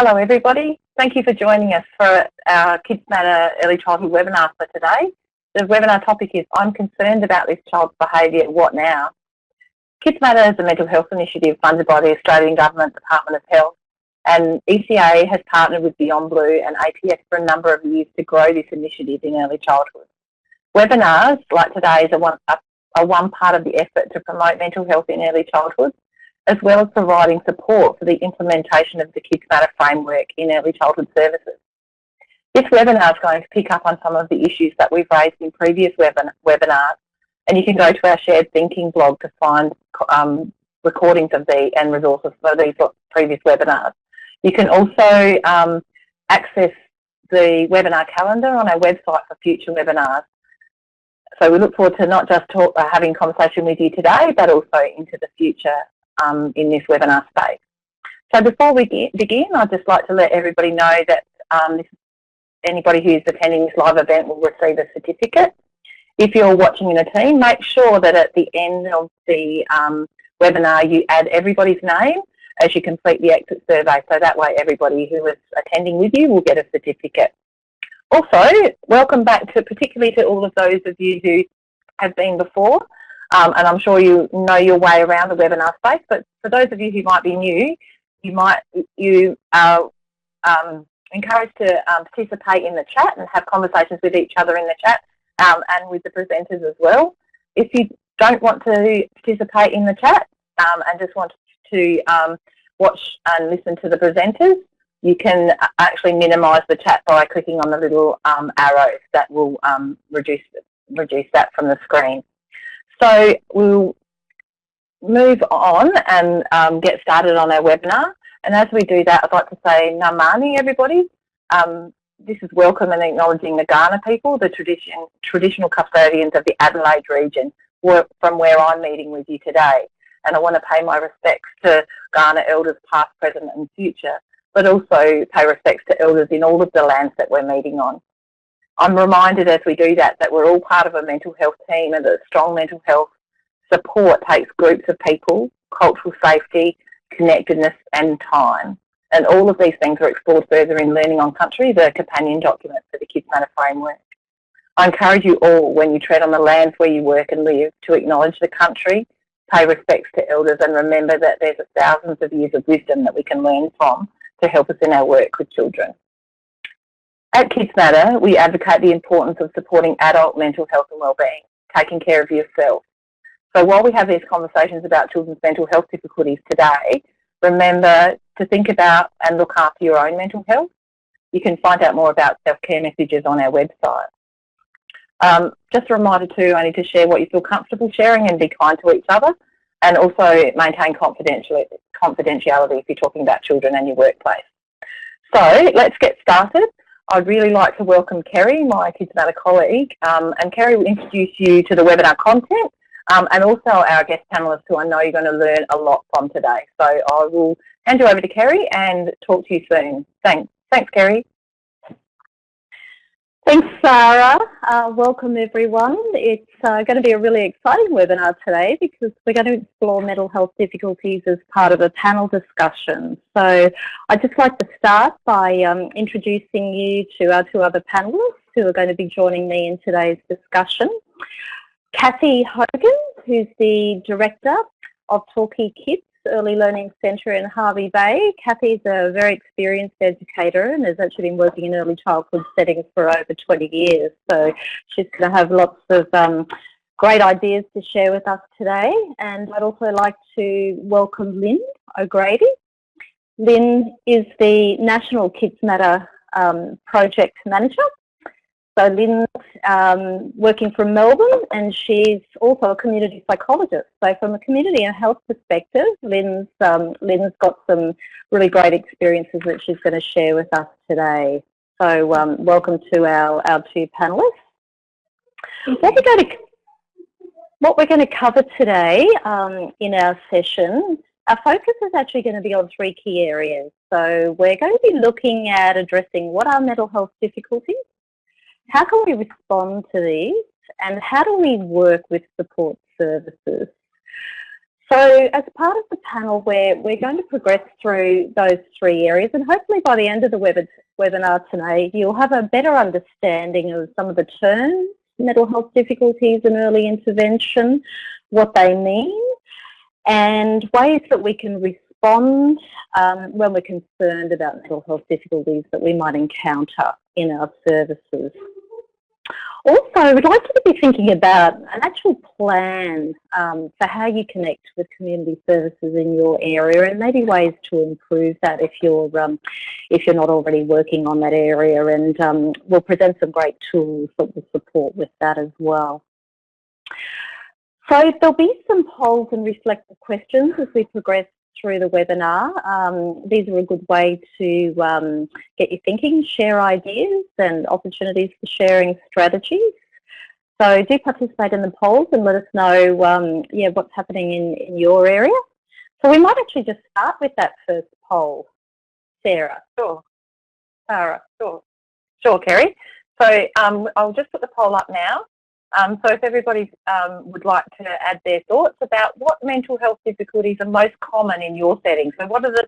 Hello everybody, thank you for joining us for our KidsMatter Early Childhood webinar for today. The webinar topic is I'm concerned about this child's behaviour, what now? KidsMatter is a mental health initiative funded by the Australian Government Department of Health, and ECA has partnered with Beyond Blue and APS for a number of years to grow this initiative in early childhood. Webinars like today's are one part of the effort to promote mental health in early childhood, as well as providing support for the implementation of the KidsMatter framework in early childhood services. This webinar is going to pick up on some of the issues that we've raised in previous webinars, and you can go to our Shared Thinking blog to find recordings of and resources for these previous webinars. You can also access the webinar calendar on our website for future webinars. So we look forward to not just having conversation with you today, but also into the future in this webinar space. So before we begin, I'd just like to let everybody know that anybody who's attending this live event will receive a certificate. If you're watching in a team, make sure that at the end of the webinar you add everybody's name as you complete the exit survey, so that way everybody who is attending with you will get a certificate. Also, welcome back particularly to all of those of you who have been before. And I'm sure you know your way around the webinar space, but for those of you who might be new, you are encouraged to participate in the chat and have conversations with each other in the chat and with the presenters as well. If you don't want to participate in the chat and just want to watch and listen to the presenters, you can actually minimise the chat by clicking on the little arrows that will reduce that from the screen. So we'll move on and get started on our webinar. And as we do that, I'd like to say Namani, everybody. This is welcome and acknowledging the Kaurna people, the traditional custodians of the Adelaide region, from where I'm meeting with you today. And I want to pay my respects to Kaurna elders past, present and future, but also pay respects to elders in all of the lands that we're meeting on. I'm reminded as we do that we're all part of a mental health team, and that strong mental health support takes groups of people, cultural safety, connectedness and time. And all of these things are explored further in Learning on Country, the companion document for the KidsMatter framework. I encourage you all, when you tread on the lands where you work and live, to acknowledge the country, pay respects to elders, and remember that there's thousands of years of wisdom that we can learn from to help us in our work with children. At KidsMatter, we advocate the importance of supporting adult mental health and wellbeing, taking care of yourself. So while we have these conversations about children's mental health difficulties today, remember to think about and look after your own mental health. You can find out more about self-care messages on our website. Just a reminder too, only to share what you feel comfortable sharing and be kind to each other, and also maintain confidentiality if you're talking about children and your workplace. So let's get started. I'd really like to welcome Kerry, my KidsMatter colleague, and Kerry will introduce you to the webinar content and also our guest panellists, who I know you're going to learn a lot from today. So I will hand you over to Kerry and talk to you soon. Thanks, Kerry. Thanks, Sarah. Welcome, everyone. It's going to be a really exciting webinar today because we're going to explore mental health difficulties as part of a panel discussion. So I'd just like to start by introducing you to our two other panellists who are going to be joining me in today's discussion. Kathy Hogan, who's the Director of Torquay Kids Early Learning Centre in Hervey Bay. Kathy's a very experienced educator and has actually been working in early childhood settings for over 20 years. So she's going to have lots of great ideas to share with us today. And I'd also like to welcome Lynn O'Grady. Lynn is the National KidsMatter Project Manager. So Lynn's working from Melbourne, and she's also a community psychologist. So from a community and health perspective, Lynn's got some really great experiences that she's going to share with us today. So welcome to our two panellists. What we're going to cover today in our session, our focus is actually going to be on three key areas. So we're going to be looking at addressing what are mental health difficulties, how can we respond to these, and how do we work with support services? So as part of the panel, we're going to progress through those 3 areas, and hopefully by the end of the webinar today, you'll have a better understanding of some of the terms, mental health difficulties and early intervention, what they mean, and ways that we can respond when we're concerned about mental health difficulties that we might encounter in our services. Also, we'd like you to be thinking about an actual plan for how you connect with community services in your area, and maybe ways to improve that if you're not already working on that area. And we'll present some great tools that will support with that as well. So there'll be some polls and reflective questions as we progress through the webinar. These are a good way to get you thinking, share ideas and opportunities for sharing strategies. So do participate in the polls and let us know what's happening in your area. So we might actually just start with that first poll. Sarah. Sure. Sarah, sure, Kerry. So I'll just put the poll up now. So if everybody would like to add their thoughts about what mental health difficulties are most common in your setting. So what are the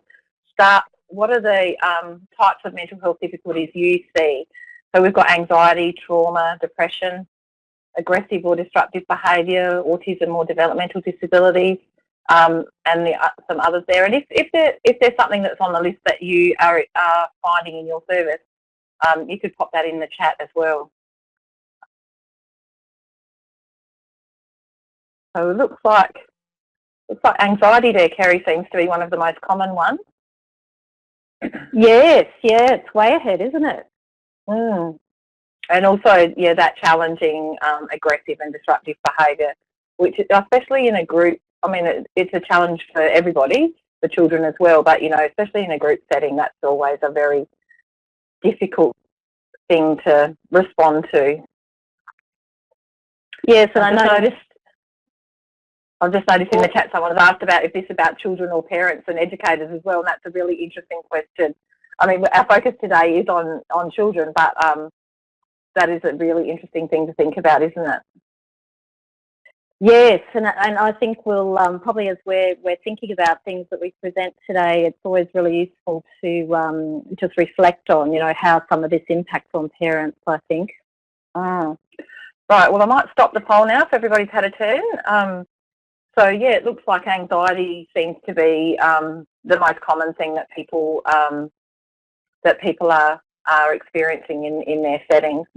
types of mental health difficulties you see? So we've got anxiety, trauma, depression, aggressive or disruptive behaviour, autism or developmental disabilities, and some others there. And if there's something that's on the list that you are finding in your service, you could pop that in the chat as well. So it looks like anxiety there, Kerry, seems to be one of the most common ones. Yes, yeah, it's way ahead, isn't it? Mm. And also, yeah, that challenging, aggressive and disruptive behaviour, which especially in a group, I mean, it's a challenge for everybody, for children as well, but, you know, especially in a group setting, that's always a very difficult thing to respond to. Yes, and I've just noticed in the chat someone has asked about if this is about children or parents and educators as well, and that's a really interesting question. I mean, our focus today is on children, but that is a really interesting thing to think about, isn't it? Yes, and I think we'll probably, as we're thinking about things that we present today, it's always really useful to just reflect on, you know, how some of this impacts on parents, I think. Right, well, I might stop the poll now if everybody's had a turn. So yeah, it looks like anxiety seems to be the most common thing that people are experiencing in their settings.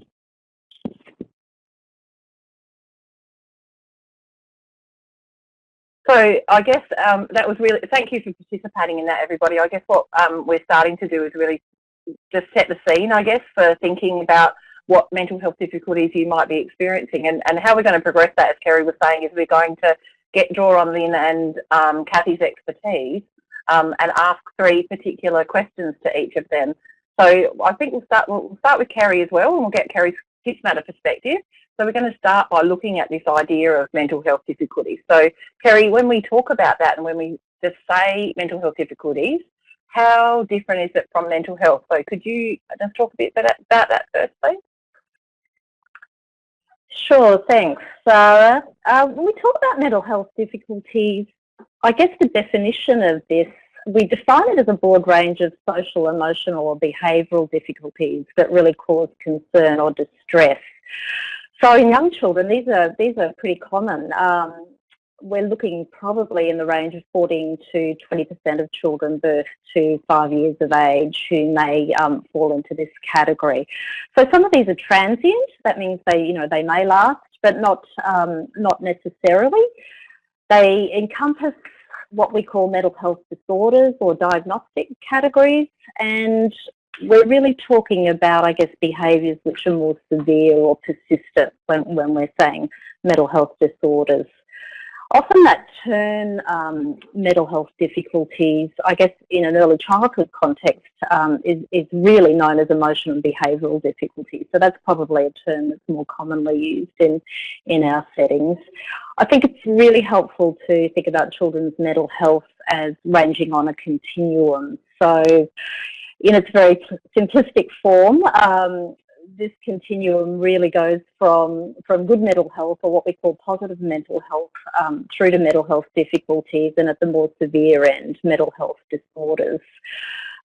So I guess that was really, thank you for participating in that, everybody. I guess what we're starting to do is really just set the scene, I guess, for thinking about what mental health difficulties you might be experiencing, and how we're going to progress that, as Kerry was saying, is we're going to draw on Lynn and Kathy's expertise and ask 3 particular questions to each of them. So I think we'll start with Kerry as well, and we'll get Kerry's KidsMatter perspective. So we're going to start by looking at this idea of mental health difficulties. So Kerry, when we talk about that and when we just say mental health difficulties, how different is it from mental health? So could you just talk a bit about that first, please? Sure, thanks, Sarah. When we talk about mental health difficulties, I guess the definition of this, we define it as a broad range of social, emotional or behavioural difficulties that really cause concern or distress. So in young children, these are pretty common. We're looking probably in the range of 14 to 20% of children birth to 5 years of age who may fall into this category. So some of these are transient. That means they may last, but not necessarily. They encompass what we call mental health disorders or diagnostic categories, and we're really talking about, I guess, behaviours which are more severe or persistent when we're saying mental health disorders. Often that term, mental health difficulties, I guess in an early childhood context, is really known as emotional and behavioural difficulties. So that's probably a term that's more commonly used in our settings. I think it's really helpful to think about children's mental health as ranging on a continuum. So in its very simplistic form, this continuum really goes from good mental health, or what we call positive mental health, through to mental health difficulties, and at the more severe end, mental health disorders.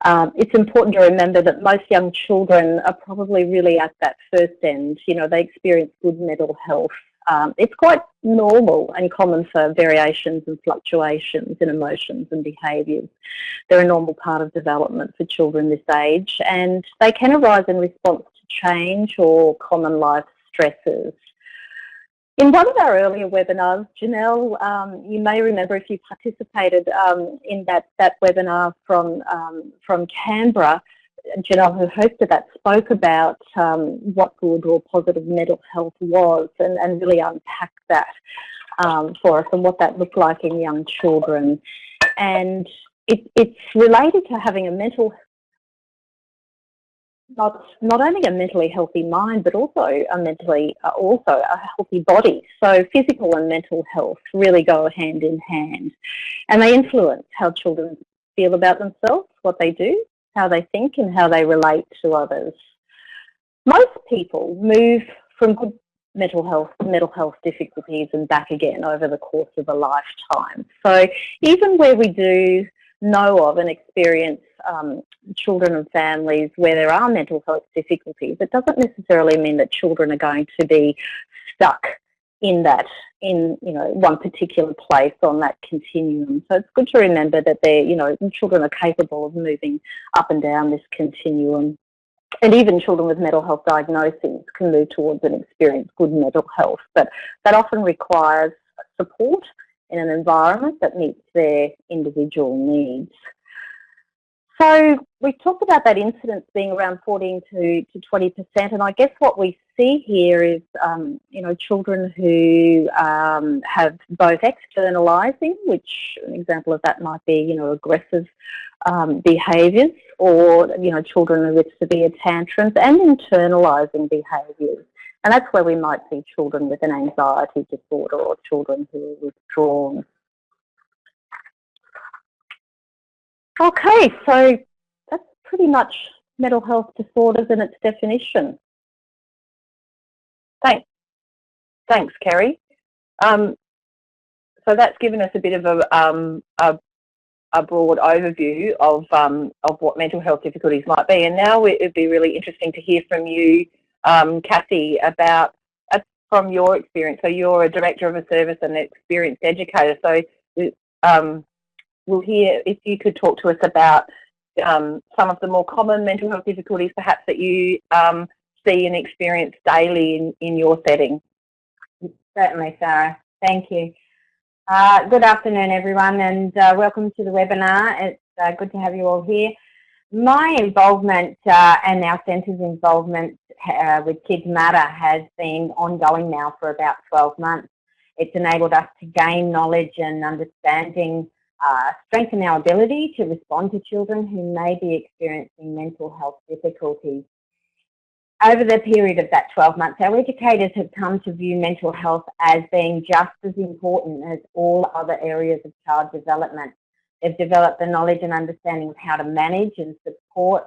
It's important to remember that most young children are probably really at that first end. You know, they experience good mental health. It's quite normal and common for variations and fluctuations in emotions and behaviours. They're a normal part of development for children this age, and they can arise in response to change or common life stresses. In one of our earlier webinars, Janelle, you may remember if you participated in that webinar from Canberra, Janelle, who hosted that, spoke about what good or positive mental health was, and really unpacked that for us and what that looked like in young children. And it's related to having a not only a mentally healthy mind, but also a healthy body. So physical and mental health really go hand in hand, and they influence how children feel about themselves, what they do, how they think, and how they relate to others. Most people move from good mental health difficulties and back again over the course of a lifetime. So even where we do know of and experience children and families where there are mental health difficulties, it doesn't necessarily mean that children are going to be stuck in one particular place on that continuum. So it's good to remember that children are capable of moving up and down this continuum. And even children with mental health diagnoses can move towards and experience good mental health, but that often requires support in an environment that meets their individual needs. So we talked about that incidence being around 14 to 20%, and I guess what we see here is, children who have both externalising, which an example of that might be, aggressive behaviours, or, children with severe tantrums, and internalising behaviours. And that's where we might see children with an anxiety disorder or children who are withdrawn. Okay, so that's pretty much mental health disorders in its definition. Thanks, Kerry. So that's given us a bit of a broad overview of what mental health difficulties might be. And now it'd be really interesting to hear from you, Kathy, about from your experience. So you're a director of a service and an experienced educator. So we'll hear if you could talk to us about some of the more common mental health difficulties perhaps that you see and experience daily in your setting. Certainly, Sarah. Thank you. Good afternoon, everyone, and welcome to the webinar. It's good to have you all here. My involvement and our centre's involvement with KidsMatter has been ongoing now for about 12 months. It's enabled us to gain knowledge and understanding, strengthen our ability to respond to children who may be experiencing mental health difficulties. Over the period of that 12 months, our educators have come to view mental health as being just as important as all other areas of child development. They've developed the knowledge and understanding of how to manage and support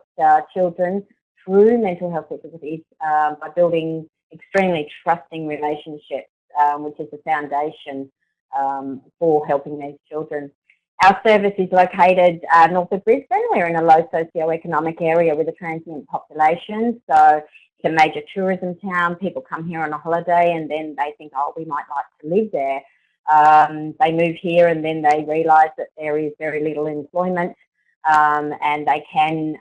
children through mental health difficulties by building extremely trusting relationships, which is the foundation for helping these children. Our service is located north of Brisbane. We're in a low socioeconomic area with a transient population, so it's a major tourism town. People come here on a holiday and then they think, oh, we might like to live there. They move here and then they realise that there is very little employment, and they can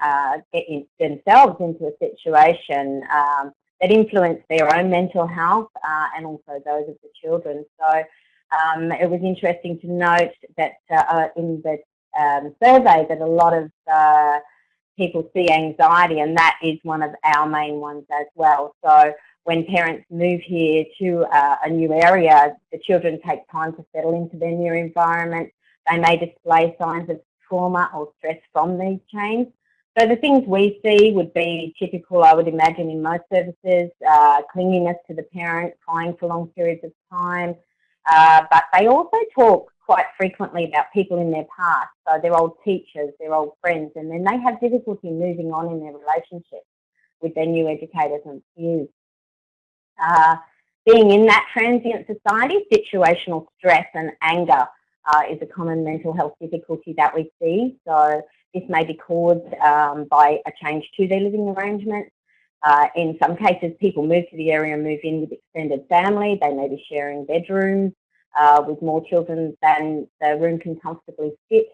get themselves into a situation that influence their own mental health and also those of the children. So it was interesting to note that in the survey that a lot of people see anxiety, and that is one of our main ones as well. So when parents move here to a new area, the children take time to settle into their new environment. They may display signs of trauma or stress from these changes. So the things we see would be typical, I would imagine, in most services, clinginess to the parent, crying for long periods of time. But they also talk quite frequently about people in their past, so their old teachers, their old friends, and then they have difficulty moving on in their relationships. with their new educators and peers. Being in that transient society, situational stress and anger is a common mental health difficulty that we see. So this may be caused by a change to their living arrangements. In some cases, people move to the area and move in with extended family. They may be sharing bedrooms with more children than the room can comfortably fit.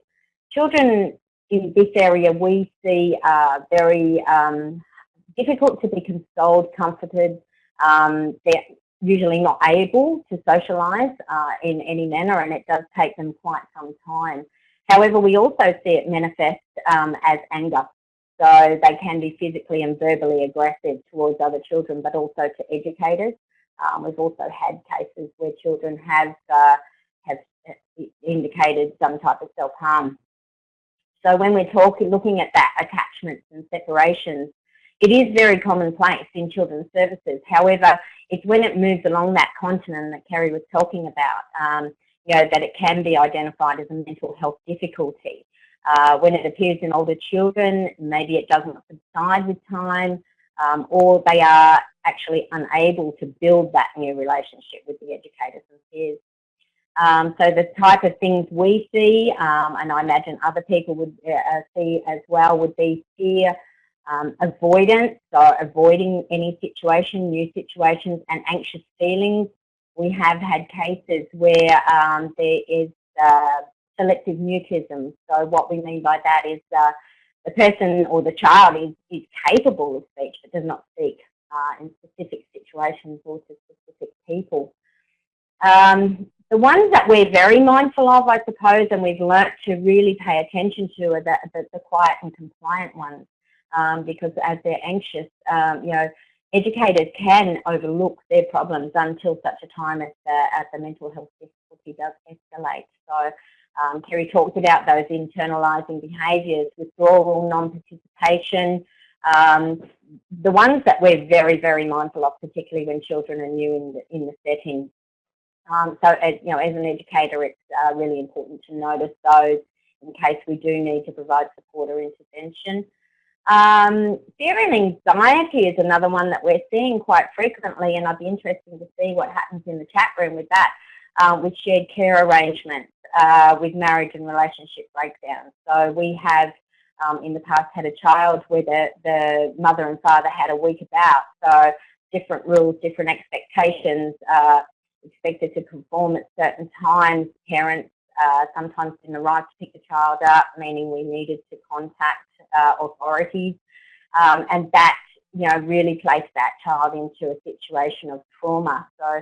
Children in this area we see are very difficult to be consoled, comforted. They're usually not able to socialise in any manner, and it does take them quite some time. However, we also see it manifest as anger. So they can be physically and verbally aggressive towards other children, but also to educators. We've also had cases where children have indicated some type of self-harm. So when we're looking at that attachments and separations, it is very commonplace in children's services. However, it's when it moves along that continent that Kerry was talking about, that it can be identified as a mental health difficulty. When it appears in older children, maybe it doesn't subside with time, or they are actually unable to build that new relationship with the educators and peers. So the type of things we see, and I imagine other people would see as well, would be fear, avoidance, so avoiding any situation, new situations, and anxious feelings. We have had cases where there is selective mutism. So what we mean by that is the person or the child is capable of speech but does not speak in specific situations or to specific people. The ones that we're very mindful of, I suppose, and we've learnt to really pay attention to are the quiet and compliant ones, because as they're anxious, educators can overlook their problems until such a time as the mental health difficulty does escalate. So Kerry talked about those internalising behaviours, withdrawal, non-participation, the ones that we're very, very mindful of, particularly when children are new in the setting. So as an educator, it's really important to notice those in case we do need to provide support or intervention. Fear and anxiety is another one that we're seeing quite frequently, and I'd be interested to see what happens in the chat room with that, with shared care arrangements, with marriage and relationship breakdowns. So we have in the past had a child where the mother and father had a week about, so different rules, different expectations, expected to perform at certain times. Parents sometimes didn't arrive to pick the child up, meaning we needed to contact authorities, and that really placed that child into a situation of trauma. So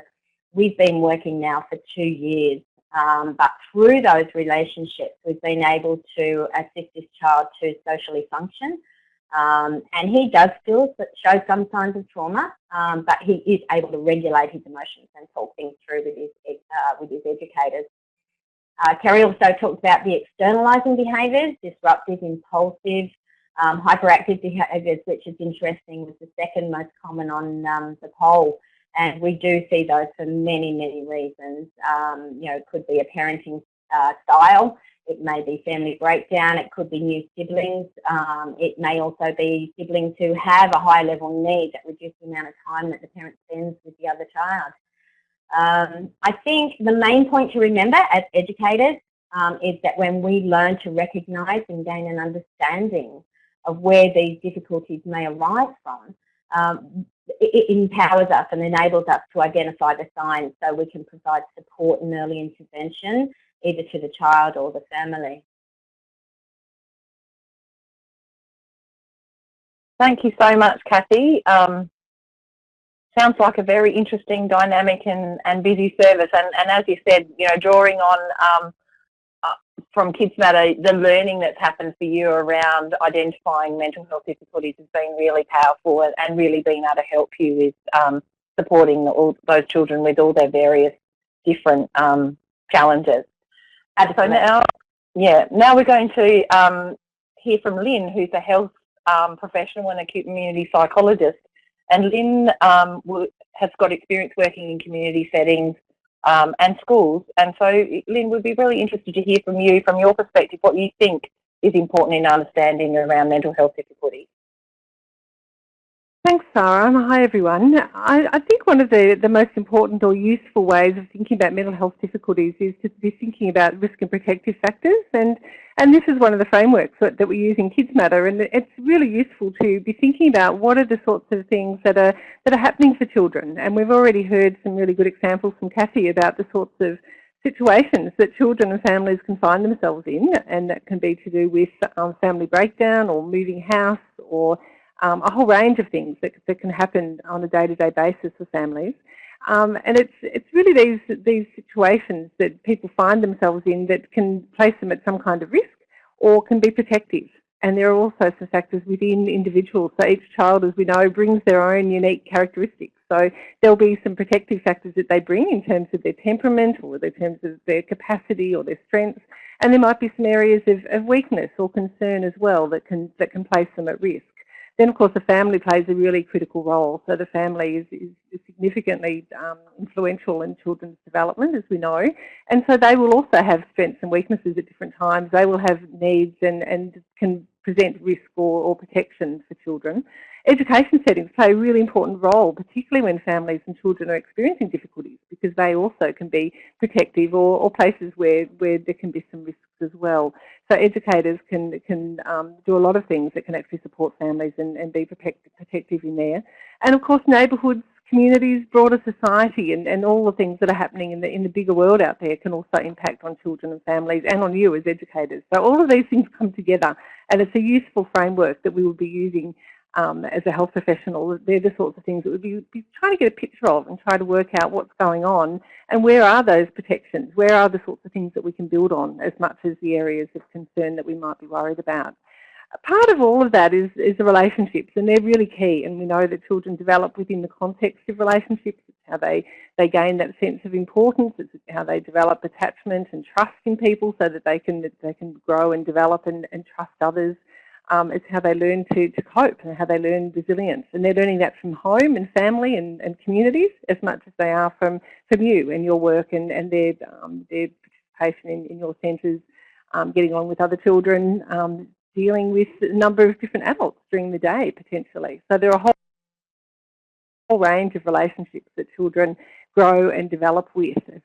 we've been working now for 2 years, but through those relationships we've been able to assist this child to socially function, and he does still show some signs of trauma, but he is able to regulate his emotions and talk things through with his educators. Kerry also talked about the externalising behaviours, disruptive, impulsive, hyperactive behaviours, which is interesting, was the second most common on the poll. And we do see those for many, many reasons. It could be a parenting style. It may be family breakdown. It could be new siblings. It may also be siblings who have a high level need that reduce the amount of time that the parent spends with the other child. I think the main point to remember as educators is that when we learn to recognise and gain an understanding of where these difficulties may arise from, it empowers us and enables us to identify the signs so we can provide support and early intervention either to the child or the family. Thank you so much, Kathy. Sounds like a very interesting, dynamic and busy service. And as you said, drawing on from KidsMatter, the learning that's happened for you around identifying mental health difficulties has been really powerful, and really being able to help you with supporting all those children with all their various different challenges. Absolutely. So now we're going to hear from Lynn, who's a health professional and a community psychologist. And Lynn has got experience working in community settings and schools. And so, Lynn, we'd be really interested to hear from you, from your perspective, what you think is important in understanding around mental health difficulties. Thanks, Sarah. Hi, everyone. I think one of the most important or useful ways of thinking about mental health difficulties is to be thinking about risk and protective factors. And this is one of the frameworks that we use in KidsMatter. And it's really useful to be thinking about what are the sorts of things that are happening for children. And we've already heard some really good examples from Kathy about the sorts of situations that children and families can find themselves in. And that can be to do with family breakdown or moving house or a whole range of things that can happen on a day-to-day basis for families. And it's really these situations that people find themselves in that can place them at some kind of risk or can be protective. And there are also some factors within individuals. So each child, as we know, brings their own unique characteristics. So there'll be some protective factors that they bring in terms of their temperament or in terms of their capacity or their strengths. And there might be some areas of weakness or concern as well that can place them at risk. Then, of course, the family plays a really critical role. So the family is significantly influential in children's development, as we know. And so they will also have strengths and weaknesses at different times. They will have needs and can present risk or protection for children. Education settings play a really important role, particularly when families and children are experiencing difficulties, because they also can be protective or places where there can be some risks as well. So educators can do a lot of things that can actually support families and be protective in there. And of course, neighbourhoods, communities, broader society, and all the things that are happening in the bigger world out there can also impact on children and families and on you as educators. So all of these things come together, and it's a useful framework that we will be using as a health professional. They're the sorts of things that we'll be trying to get a picture of and try to work out what's going on and where are those protections, where are the sorts of things that we can build on as much as the areas of concern that we might be worried about. Part of all of that is the relationships, and they're really key, and we know that children develop within the context of relationships. It's how they gain that sense of importance, it's how they develop attachment and trust in people so that they can grow and develop and trust others. It's how they learn to cope and how they learn resilience. And they're learning that from home and family and communities as much as they are from you and your work and their participation in your centres, getting on with other children, dealing with a number of different adults during the day potentially. So there are a whole range of relationships that children grow and develop with as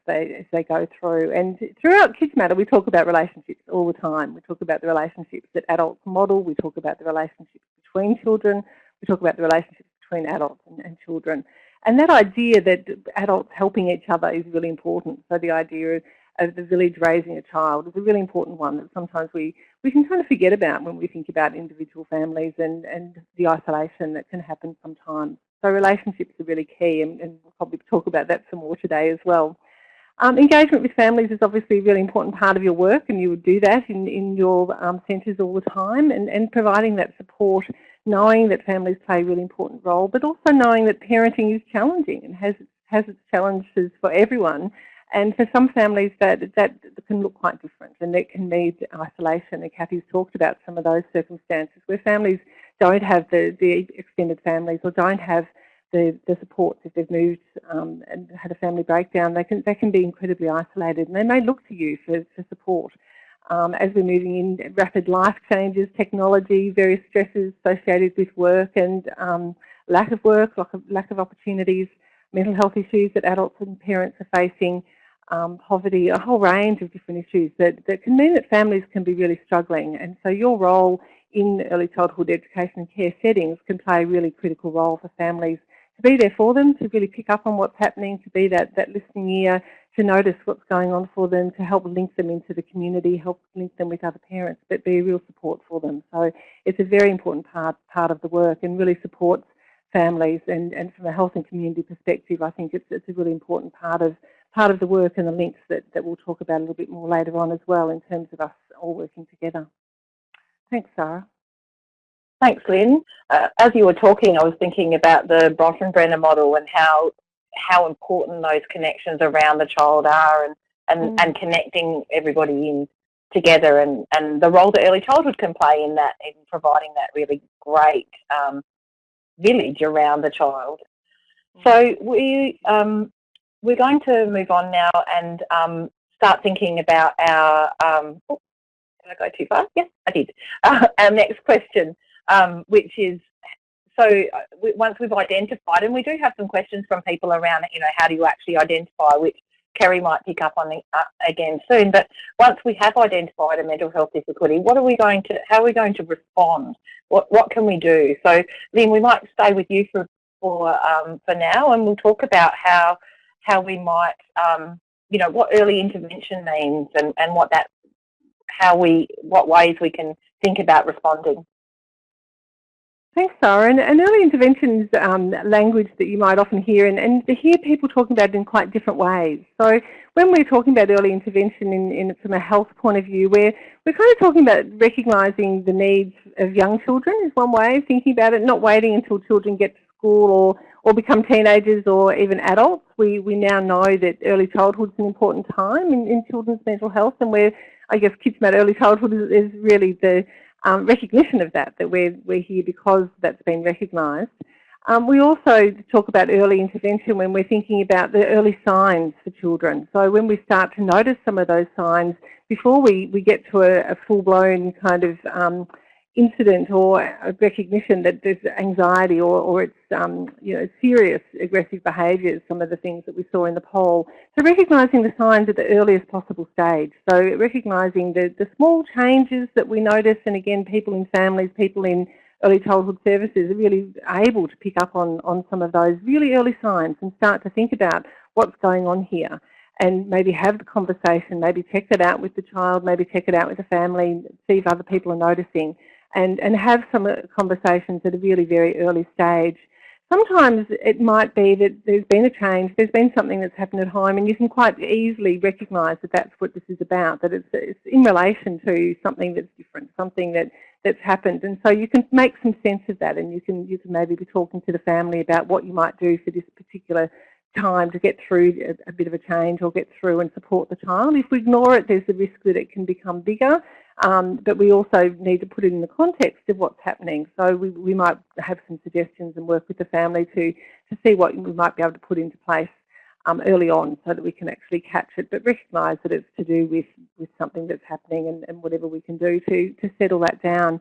they go through. And throughout KidsMatter, we talk about relationships all the time. We talk about the relationships that adults model. We talk about the relationships between children. We talk about the relationships between adults and children. And that idea that adults helping each other is really important. So the idea of the village raising a child is a really important one that sometimes we can kind of forget about when we think about individual families and the isolation that can happen sometimes. So relationships are really key, and we'll probably talk about that some more today as well. Engagement with families is obviously a really important part of your work, and you would do that in your centres all the time, and providing that support, knowing that families play a really important role, but also knowing that parenting is challenging and has its challenges for everyone. And for some families that can look quite different, and that can need isolation. And Kathy's talked about some of those circumstances where families don't have the extended families or don't have the support if they've moved and had a family breakdown. They can be incredibly isolated, and they may look to you for support. As we're moving in rapid life changes, technology, various stresses associated with work and lack of work, lack of opportunities, mental health issues that adults and parents are facing, poverty, a whole range of different issues that can mean that families can be really struggling. And so your role in early childhood education and care settings can play a really critical role for families to be there for them, to really pick up on what's happening, to be that listening ear, to notice what's going on for them, to help link them into the community, help link them with other parents, but be a real support for them. So it's a very important part of the work and really supports families, and from a health and community perspective, I think it's a really important part of the work and the links that we'll talk about a little bit more later on as well in terms of us all working together. Thanks, Sarah. Thanks, Lynn. As you were talking, I was thinking about the brenner model and how important those connections around the child are and connecting everybody in together and the role that early childhood can play in that, in providing that really great village around the child. So we're going to move on now and start thinking about our, did I go too far? Yes, I did. Our next question, which is once we've identified, and we do have some questions from people around, how do you actually identify, which Kerry might pick up on again soon. But once we have identified a mental health difficulty, how are we going to respond? What can we do? So, Lynn, we might stay with you for now, and we'll talk about how we might, what early intervention means, and what ways we can think about responding. Thanks, Sarah. And early interventions language that you might often hear, and to hear people talking about it in quite different ways. So when we're talking about early intervention from a health point of view, we're kind of talking about recognising the needs of young children is one way of thinking about it, not waiting until children get to school or become teenagers or even adults. We now know that early childhood is an important time in children's mental health, and I guess KidsMatter Early Childhood is really the recognition of that we're here because that's been recognised. We also talk about early intervention when we're thinking about the early signs for children. So when we start to notice some of those signs before we get to a full-blown kind of incident or a recognition that there's anxiety or it's serious aggressive behaviours, some of the things that we saw in the poll. So recognising the signs at the earliest possible stage. So recognising the small changes that we notice, and again, people in families, people in early childhood services are really able to pick up on some of those really early signs and start to think about what's going on here, and maybe have the conversation, maybe check it out with the child, maybe check it out with the family, see if other people are noticing, and have some conversations at a really very early stage. Sometimes it might be that there's been a change, there's been something that's happened at home, and you can quite easily recognise that that's what this is about, that it's in relation to something that's different, something that's happened. And so you can make some sense of that, and you can maybe be talking to the family about what you might do for this particular time to get through a bit of a change or get through and support the child. If we ignore it, there's the risk that it can become bigger, but we also need to put it in the context of what's happening. So we might have some suggestions and work with the family to see what we might be able to put into place early on so that we can actually catch it, but recognise that it's to do with something that's happening, and whatever we can do to settle that down.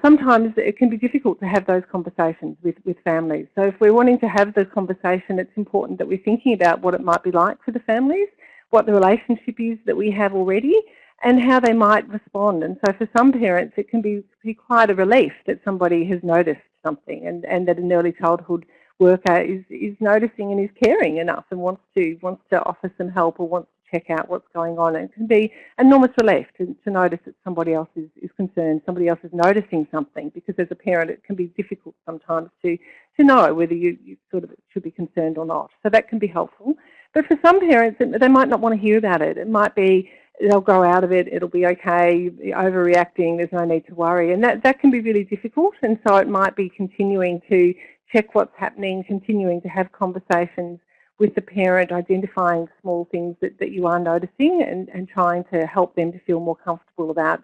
Sometimes it can be difficult to have those conversations with families. So if we're wanting to have the conversation, it's important that we're thinking about what it might be like for the families, what the relationship is that we have already, and how they might respond. And so for some parents, it can be quite a relief that somebody has noticed something, and that an early childhood worker is noticing and is caring enough and wants to offer some help or wants to check out what's going on. And it can be enormous relief to notice that somebody else is concerned, somebody else is noticing something, because as a parent it can be difficult sometimes to know whether you sort of should be concerned or not. So that can be helpful. But for some parents, they might not want to hear about it. It might be they'll grow out of it, it'll be okay, overreacting, there's no need to worry. And that can be really difficult. And so it might be continuing to check what's happening, continuing to have conversations with the parent, identifying small things that you are noticing, and trying to help them to feel more comfortable about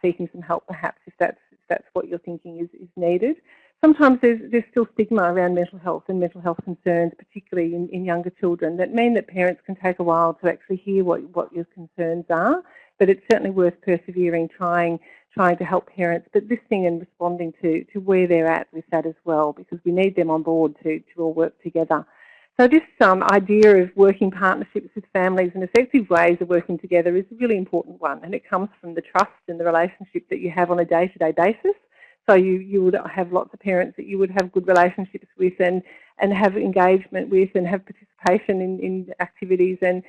seeking some help, perhaps, if that's what you're thinking is needed. Sometimes there's still stigma around mental health and mental health concerns, particularly in younger children, that mean that parents can take a while to actually hear what your concerns are. But it's certainly worth persevering, trying to help parents, but listening and responding to where they're at with that as well, because we need them on board to all work together. So this idea of working partnerships with families and effective ways of working together is a really important one, and it comes from the trust and the relationship that you have on a day-to-day basis. So you would have lots of parents that you would have good relationships with and have engagement with and have participation in activities, and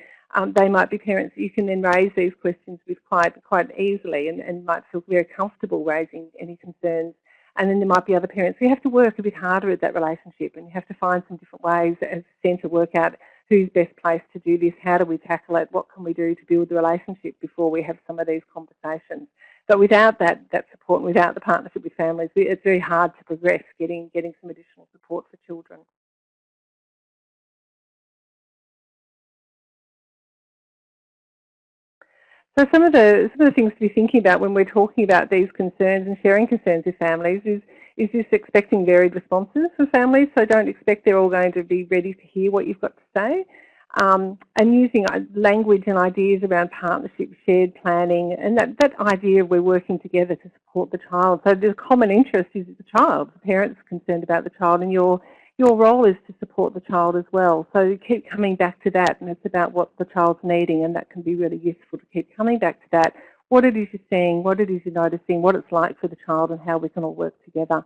they might be parents that you can then raise these questions with quite easily and might feel very comfortable raising any concerns. And then there might be other parents who have to work a bit harder at that relationship, and you have to find some different ways as a centre, work out who's best placed to do this, how do we tackle it, what can we do to build the relationship before we have some of these conversations. But without that support and without the partnership with families, it's very hard to progress getting some additional support for children. So some of the things to be thinking about when we're talking about these concerns and sharing concerns with families is just expecting varied responses from families. So don't expect they're all going to be ready to hear what you've got to say. and using language and ideas around partnership, shared planning, and that idea of we're working together to support the child. So the common interest is the child. The parents are concerned about the child, and your role is to support the child as well. So you keep coming back to that, and it's about what the child's needing, and that can be really useful to keep coming back to that. What it is you're seeing, what it is you're noticing, what it's like for the child, and how we can all work together.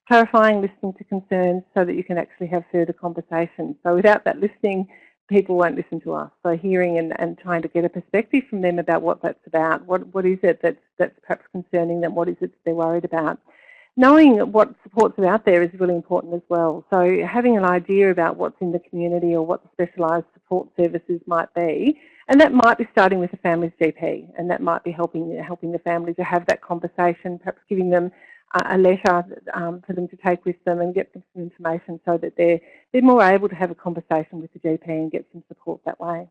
Clarifying, listening to concerns so that you can actually have further conversations. So without that listening, people won't listen to us. So hearing and trying to get a perspective from them about what that's about. What is it that's perhaps concerning them? What is it that they're worried about? Knowing what supports are out there is really important as well. So having an idea about what's in the community or what the specialised support services might be, and that might be starting with the family's GP, and that might be helping the family to have that conversation, perhaps giving them a letter for them to take with them and get them some information so that they're more able to have a conversation with the GP and get some support that way.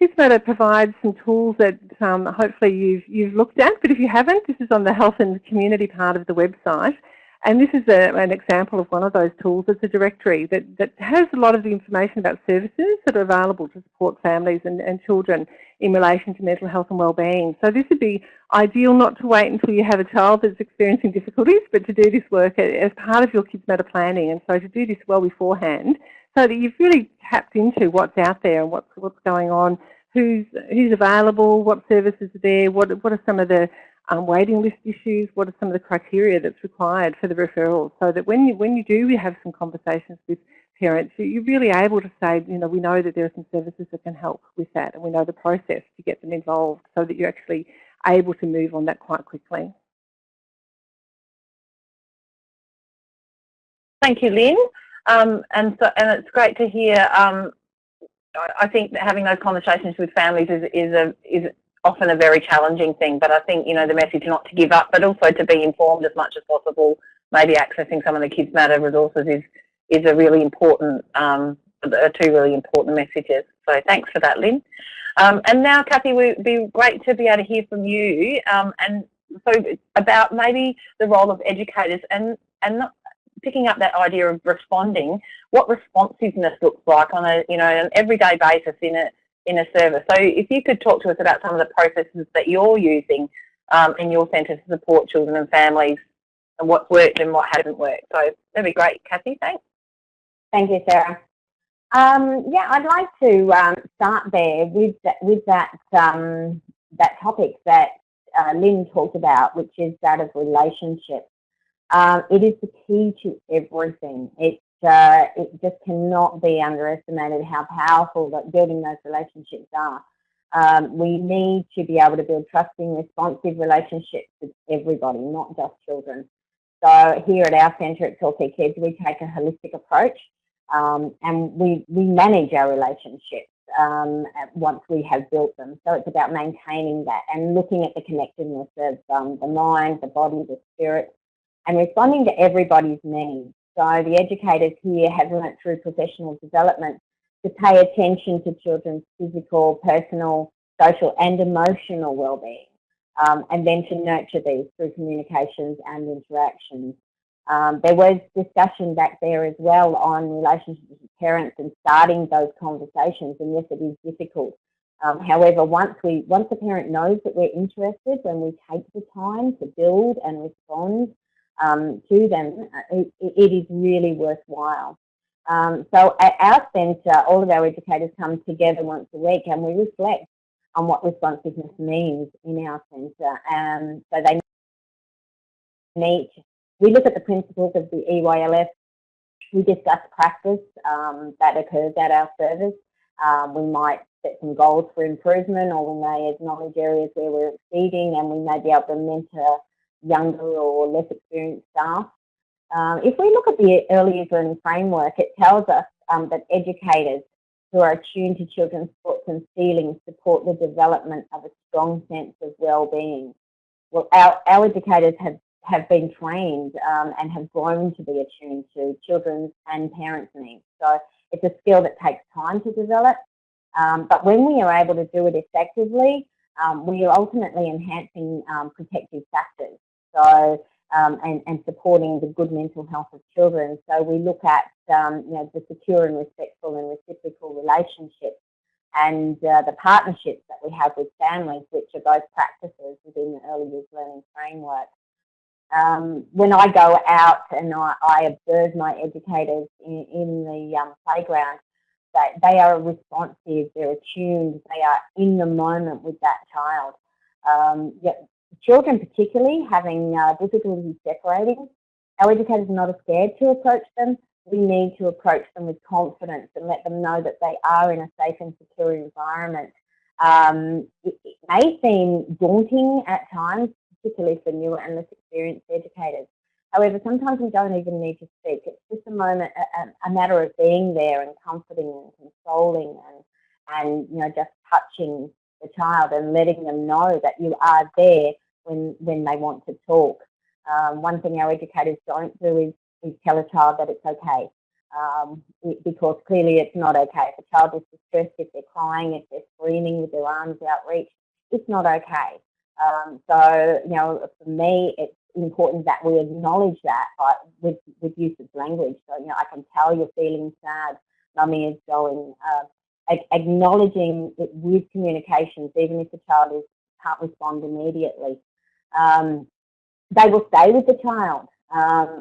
KidsMatter provides some tools that hopefully you've looked at, but if you haven't, this is on the health and community part of the website. And this is an example of one of those tools. It's a directory that has a lot of the information about services that are available to support families and children in relation to mental health and wellbeing. So this would be ideal not to wait until you have a child that's experiencing difficulties, but to do this work as part of your KidsMatter planning, and so to do this well beforehand so that you've really tapped into what's out there and what's going on, who's available, what services are there, what are some of the waiting list issues, what are some of the criteria that's required for the referrals, so that when you do have some conversations with parents, you're really able to say, we know that there are some services that can help with that, and we know the process to get them involved so that you're actually able to move on that quite quickly. Thank you, Lynn. And it's great to hear. I think that having those conversations with families is often a very challenging thing, but I think, the message not to give up, but also to be informed as much as possible. Maybe accessing some of the KidsMatter resources is a really important, two really important messages. So thanks for that, Lynn. And now, Kathy, it would be great to be able to hear from you, and so about maybe the role of educators and not picking up that idea of responding, what responsiveness looks like on an everyday basis in a service. So if you could talk to us about some of the processes that you're using in your centre to support children and families, and what's worked and what hasn't worked. So that'd be great, Kathy. Thanks. Thank you, Sarah. Yeah, I'd like to start there with that topic that Lynn talked about, which is that of relationships. It is the key to everything. It just cannot be underestimated how powerful that building those relationships are. We need to be able to build trusting, responsive relationships with everybody, not just children. So here at our centre at Talking Kids, we take a holistic approach, and we manage our relationships once we have built them. So it's about maintaining that and looking at the connectedness of the mind, the body, the spirit, and responding to everybody's needs. So the educators here have learnt through professional development to pay attention to children's physical, personal, social and emotional wellbeing, and then to nurture these through communications and interactions. There was discussion back there as well on relationships with parents and starting those conversations, and yes, it is difficult. However, once the parent knows that we're interested, when we take the time to build and respond to them, it is really worthwhile. So at our centre, all of our educators come together once a week and we reflect on what responsiveness means in our centre. So they meet, we look at the principles of the EYLF, we discuss practice that occurs at our service. We might set some goals for improvement, or we may acknowledge areas where we're exceeding, and we may be able to mentor younger or less experienced staff. If we look at the early learning framework, it tells us that educators who are attuned to children's thoughts and feelings support the development of a strong sense of well-being. Well, our educators have been trained and have grown to be attuned to children's and parents' needs. So it's a skill that takes time to develop, but when we are able to do it effectively, we are ultimately enhancing protective factors. So and supporting the good mental health of children. So we look at the secure and respectful and reciprocal relationships and the partnerships that we have with families, which are both practices within the early years learning framework. When I go out and I observe my educators in the playground, that they are responsive, they're attuned, they are in the moment with that child. Children particularly having difficulty separating, our educators are not scared to approach them. We need to approach them with confidence and let them know that they are in a safe and secure environment. It may seem daunting at times, particularly for newer and less experienced educators. However, sometimes we don't even need to speak. It's just a matter of being there and comforting and consoling and just touching the child and letting them know that you are there when they want to talk. One thing our educators don't do is tell a child that it's okay, because clearly it's not okay. If a child is distressed, if they're crying, if they're screaming with their arms outreached, it's not okay. So, for me, it's important that we acknowledge that with use of language. So, I can tell you're feeling sad, mummy is going, acknowledging it with communications, even if the child can't respond immediately. They will stay with the child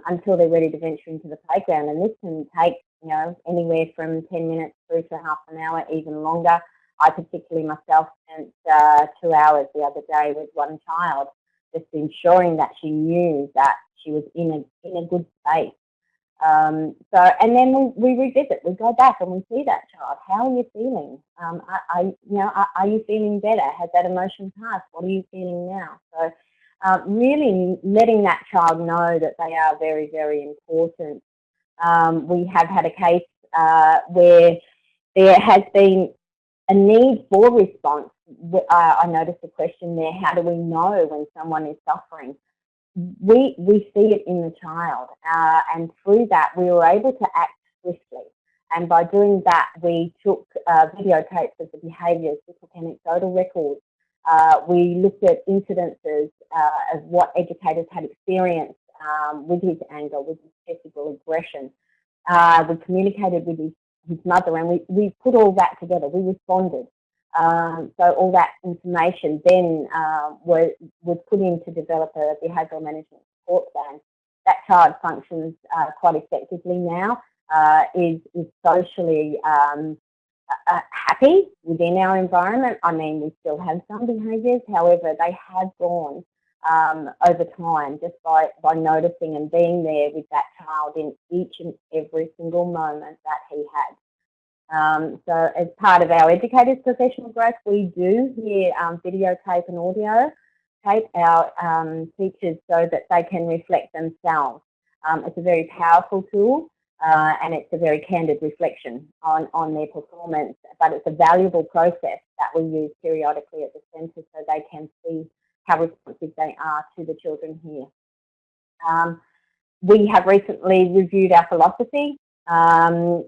until they're ready to venture into the playground, and this can take anywhere from 10 minutes through to half an hour, even longer. I particularly myself spent 2 hours the other day with one child, just ensuring that she knew that she was in a good space. And then we revisit, we go back and we see that child. How are you feeling? Are you feeling better? Has that emotion passed? What are you feeling now? So really letting that child know that they are very, very important. We have had a case where there has been a need for response. I noticed a question there, how do we know when someone is suffering? We see it in the child, and through that we were able to act swiftly. And by doing that, we took videotapes of the behaviours, we took anecdotal records, we looked at incidences of what educators had experienced with his anger, with his physical aggression. We communicated with his mother, and we put all that together. We responded. So all that information then was put in to develop a behavioural management support plan. That child functions quite effectively now, is socially happy within our environment. I mean, we still have some behaviours, however, they have gone over time just by noticing and being there with that child in each and every single moment that he had. So as part of our educators' professional growth, we do hear videotape and audio tape our teachers so that they can reflect themselves. It's a very powerful tool and it's a very candid reflection on their performance, but it's a valuable process that we use periodically at the centre so they can see how responsive they are to the children here. We have recently reviewed our philosophy, and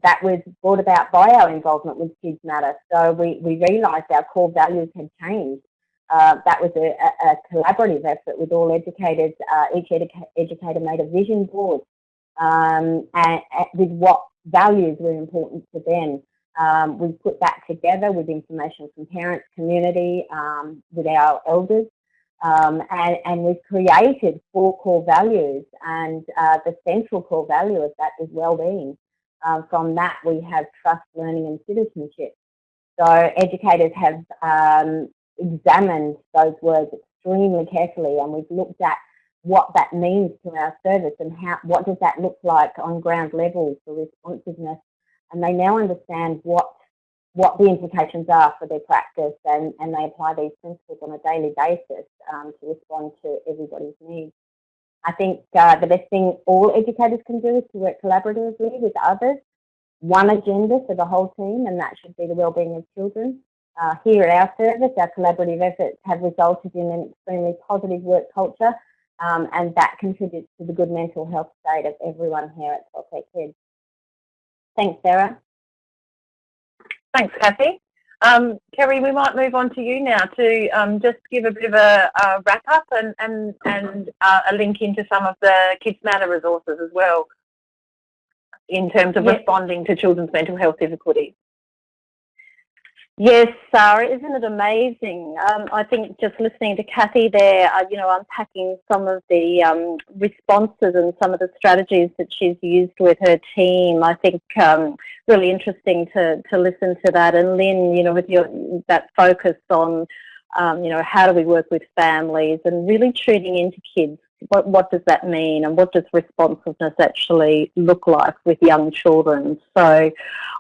that was brought about by our involvement with KidsMatter. So we realised our core values had changed. That was a collaborative effort with all educators. Each educator made a vision board and with what values were important to them. We put that together with information from parents, community, with our elders. And we've created 4 core values, and the central core value of that is well-being. From that we have trust, learning and citizenship. So educators have examined those words extremely carefully, and we've looked at what that means to our service and what does that look like on ground level for responsiveness. And they now understand what the implications are for their practice, and they apply these principles on a daily basis to respond to everybody's needs. I think the best thing all educators can do is to work collaboratively with others, one agenda for the whole team, and that should be the wellbeing of children. Here at our service, our collaborative efforts have resulted in an extremely positive work culture, and that contributes to the good mental health state of everyone here at Kids. Thanks, Sarah. Thanks, Kathy. Kerry, we might move on to you now to just give a bit of a wrap up and a link into some of the KidsMatter resources as well in terms of responding to children's mental health difficulties. Yes, Sarah, isn't it amazing? I think just listening to Kathy there, you know, unpacking some of the responses and some of the strategies that she's used with her team, I think really interesting to listen to that. And Lynn, you know, with that focus on, you know, how do we work with families and really tuning into kids. What does that mean, and what does responsiveness actually look like with young children? So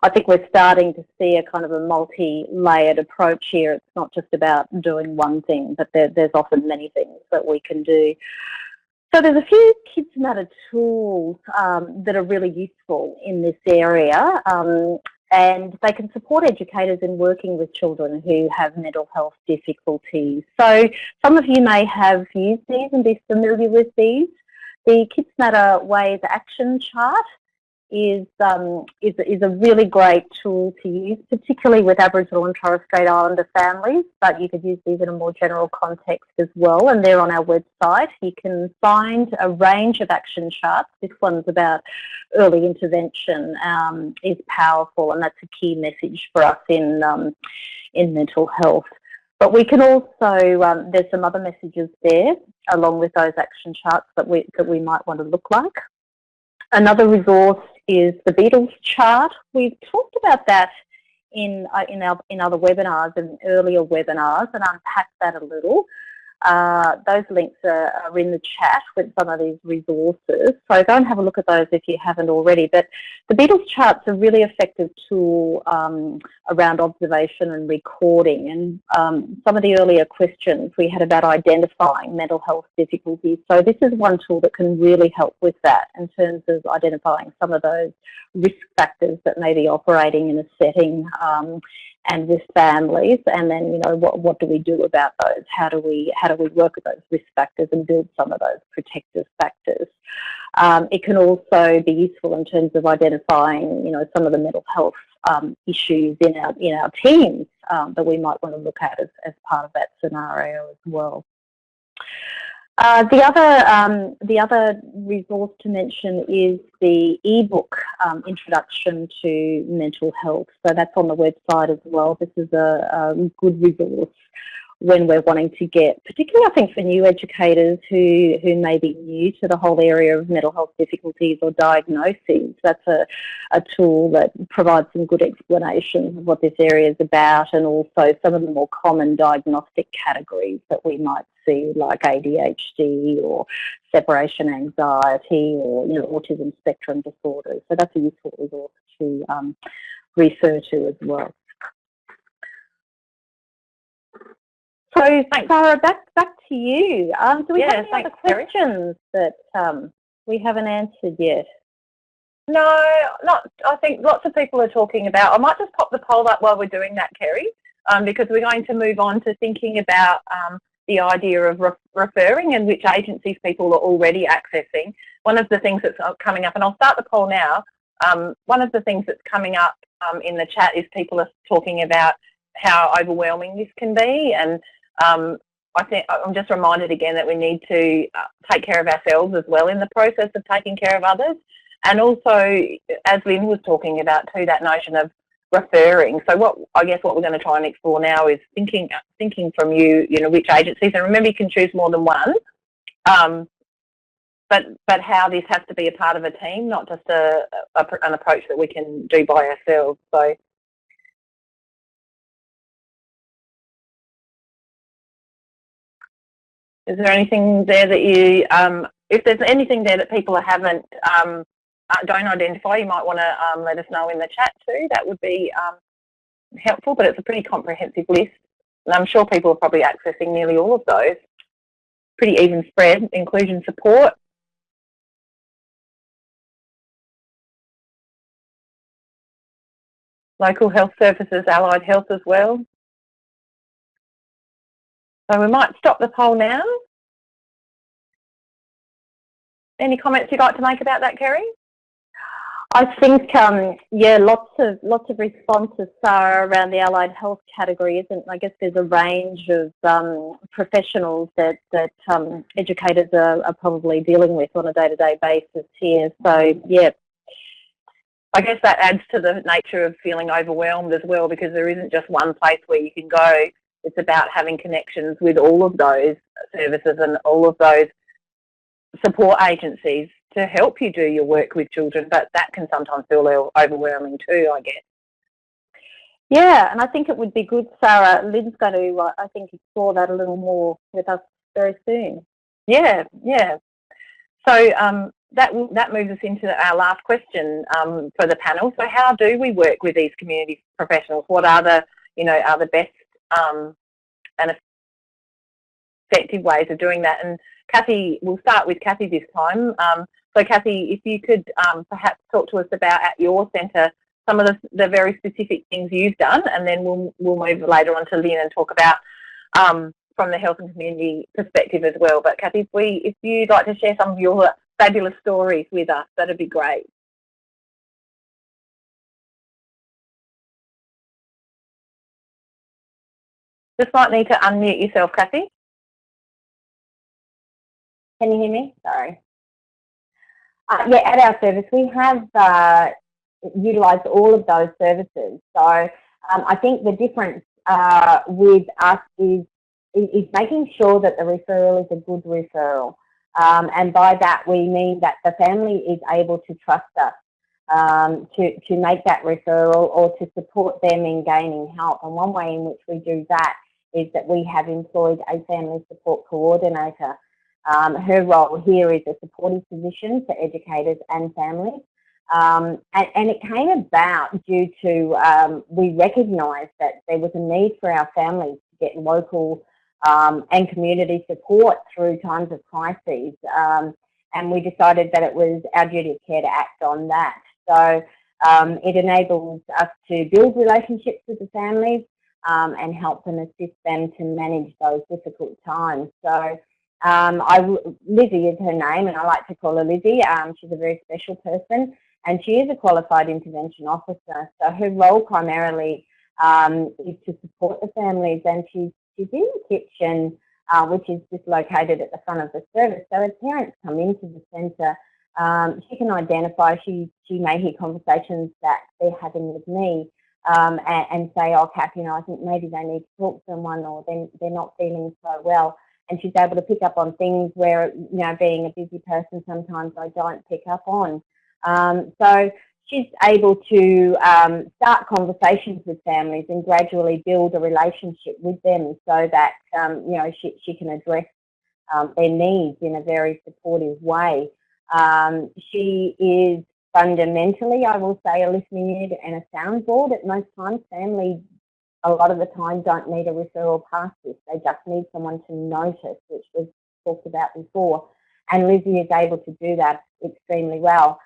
I think we're starting to see a kind of a multi-layered approach here. It's not just about doing one thing, but there's often many things that we can do. So there's a few KidsMatter tools that are really useful in this area, and they can support educators in working with children who have mental health difficulties. So some of you may have used these and be familiar with these. The KidsMatter Ways Action Chart is a really great tool to use, particularly with Aboriginal and Torres Strait Islander families, but you could use these in a more general context as well, and they're on our website. You can find a range of action charts. This one's about early intervention, is powerful, and that's a key message for us in mental health. But we can also, there's some other messages there along with those action charts that we might want to look like. Another resource is the Beatles chart. We've talked about that in other webinars and earlier webinars and unpacked that a little. Those links are in the chat with some of these resources, so go and have a look at those if you haven't already. But the Beatles chart's a really effective tool around observation and recording, and some of the earlier questions we had about identifying mental health difficulties. So this is one tool that can really help with that in terms of identifying some of those risk factors that may be operating in a setting and with families, and then, you know, what do we do about those? How do we work with those risk factors and build some of those protective factors? It can also be useful in terms of identifying, you know, some of the mental health issues in our teams that we might want to look at as part of that scenario as well. The other resource to mention is the ebook Introduction to Mental Health. So that's on the website as well. This is a good resource when we're wanting to get, particularly I think for new educators who may be new to the whole area of mental health difficulties or diagnoses. That's a tool that provides some good explanations of what this area is about, and also some of the more common diagnostic categories that we might see, like ADHD or separation anxiety or, you know, autism spectrum disorders. So that's a useful resource to refer to as well. So, Sarah, back to you. Do we have any other questions that we haven't answered yet? No, I think lots of people are talking about. I might just pop the poll up while we're doing that, Kerry, because we're going to move on to thinking about the idea of referring and which agencies people are already accessing. One of the things that's coming up, and I'll start the poll now, one of the things that's coming up in the chat is people are talking about how overwhelming this can be, and I think I'm just reminded again that we need to take care of ourselves as well in the process of taking care of others. And also, as Lynn was talking about too, that notion of referring. So I guess what we're going to try and explore now is thinking from you know, which agencies, and remember you can choose more than one, but how this has to be a part of a team, not just an approach that we can do by ourselves. So is there anything there that you, if there's anything there that people haven't, don't identify, you might want to let us know in the chat too. That would be helpful, but it's a pretty comprehensive list. And I'm sure people are probably accessing nearly all of those. Pretty even spread. Inclusion support. Local health services, allied health as well. So we might stop the poll now. Any comments you'd like to make about that, Kerry? I think, yeah, lots of responses are around the allied health category, isn't? I guess there's a range of professionals that educators are probably dealing with on a day-to-day basis here. So, yeah. I guess that adds to the nature of feeling overwhelmed as well, because there isn't just one place where you can go. It's about having connections with all of those services and all of those support agencies to help you do your work with children, but that can sometimes feel overwhelming too, I guess. Yeah, and I think it would be good, Sarah. Lynn's going to, I think, explore that a little more with us very soon. Yeah, yeah. So that moves us into our last question for the panel. So how do we work with these community professionals? What are the best and effective ways of doing that? And Kathy, we'll start with Kathy this time. So Kathy, if you could perhaps talk to us about at your centre some of the very specific things you've done, and then we'll move later on to Lynn and talk about from the health and community perspective as well. But Kathy, if you'd like to share some of your fabulous stories with us, that'd be great. Just might need to unmute yourself, Kathy. Can you hear me? Sorry. Yeah, at our service, we have utilised all of those services. So I think the difference with us is making sure that the referral is a good referral. And by that, we mean that the family is able to trust us to make that referral or to support them in gaining help. And one way in which we do that is that we have employed a family support coordinator. Her role here is a supportive position for educators and families. And it came about due to we recognised that there was a need for our families to get local and community support through times of crises. And we decided that it was our duty of care to act on that. So it enables us to build relationships with the families and help and assist them to manage those difficult times. So Lizzie is her name, and I like to call her Lizzie. She's a very special person, and she is a qualified intervention officer. So her role primarily is to support the families, and she's in the kitchen, which is just located at the front of the service. So as parents come into the centre, she can identify, she may hear conversations that they're having with me and say, oh, Kathy, I think maybe they need to talk to someone, or they're not feeling so well. And she's able to pick up on things where, being a busy person, sometimes I don't pick up on. So she's able to start conversations with families and gradually build a relationship with them so that, she can address their needs in a very supportive way. She is fundamentally, I will say, a listening ear and a soundboard. At most times, families a lot of the time don't need a referral past this. They just need someone to notice, which was talked about before. And Lizzie is able to do that extremely well.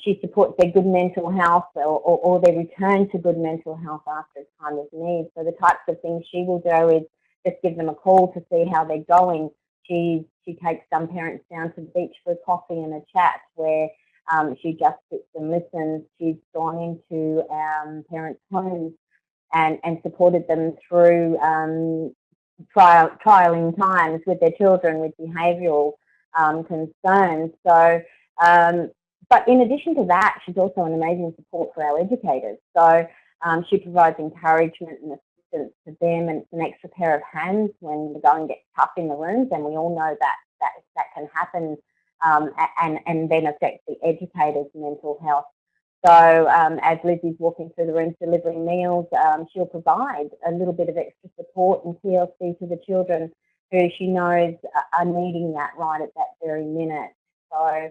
She supports their good mental health or their return to good mental health after a time of need. So the types of things she will do is just give them a call to see how they're going. She takes some parents down to the beach for a coffee and a chat where she just sits and listens. She's gone into parents' homes and supported them through trialling times with their children with behavioural concerns. So, but in addition to that, she's also an amazing support for our educators. So she provides encouragement and assistance to them, and it's an extra pair of hands when the going gets tough in the rooms, and we all know that can happen and then affect the educators' mental health. So as Lizzie's walking through the rooms delivering meals, she'll provide a little bit of extra support and TLC to the children who she knows are needing that right at that very minute. So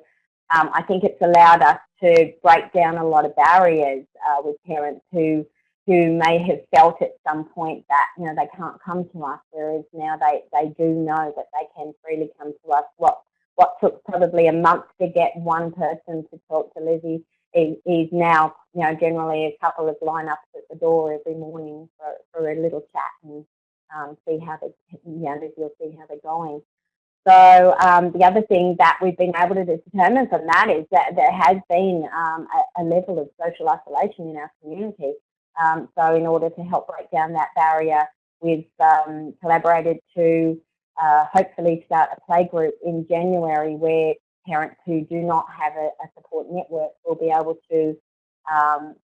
I think it's allowed us to break down a lot of barriers with parents who may have felt at some point that they can't come to us, whereas now they do know that they can freely come to us. What took probably a month to get one person to talk to Lizzie is now, generally a couple of lineups at the door every morning for a little chat and see how Lizzie will see how they're going. So the other thing that we've been able to determine from that is that there has been a level of social isolation in our community. So in order to help break down that barrier, we've collaborated to hopefully start a play group in January where parents who do not have a support network will be able to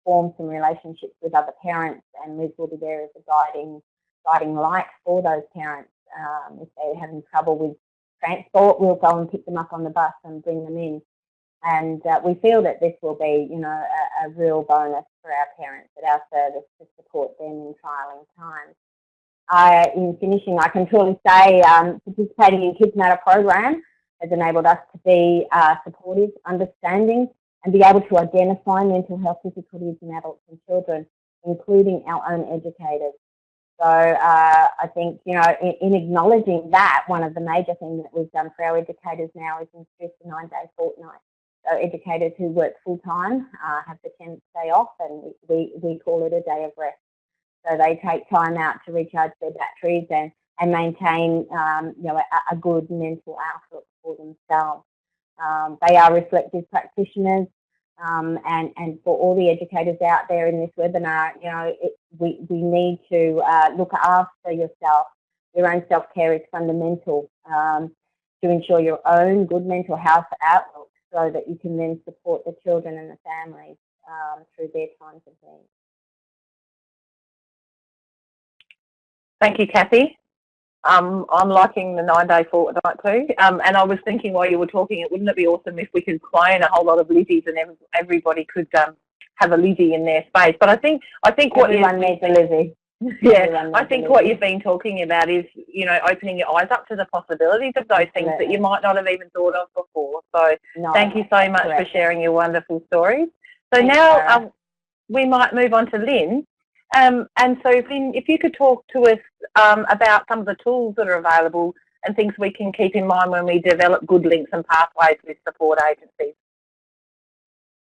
form some relationships with other parents, and Liz will be there as a guiding light for those parents. If they're having trouble with transport, we'll go and pick them up on the bus and bring them in. And we feel that this will be, you know, a real bonus for our parents at our service to support them in trialling times. In finishing, I can truly say participating in KidsMatter program has enabled us to be supportive, understanding, and be able to identify mental health difficulties in adults and children, including our own educators. So I think, you know, in acknowledging that, one of the major things that we've done for our educators now is introduce the 9-day fortnight. So educators who work full-time have the 10th day off, and we call it a day of rest. So they take time out to recharge their batteries and maintain, you know, a good mental outlook for themselves. They are reflective practitioners, and for all the educators out there in this webinar, you know, we need to look after yourself. Your own self-care is fundamental to ensure your own good mental health outlook, so that you can then support the children and the families through their times of need. Thank you, Kathy. I'm liking the 9-day fortnight too. And I was thinking while you were talking, wouldn't it be awesome if we could clone a whole lot of Lizzies and everybody could have a Lizzie in their space. But I think what everyone needs a Lizzie. Yeah, I think what you've been talking about is, you know, opening your eyes up to the possibilities of those things that you might not have even thought of before. So thank you so much for sharing your wonderful stories. So now we might move on to Lynn. And so Lynn, if you could talk to us about some of the tools that are available and things we can keep in mind when we develop good links and pathways with support agencies.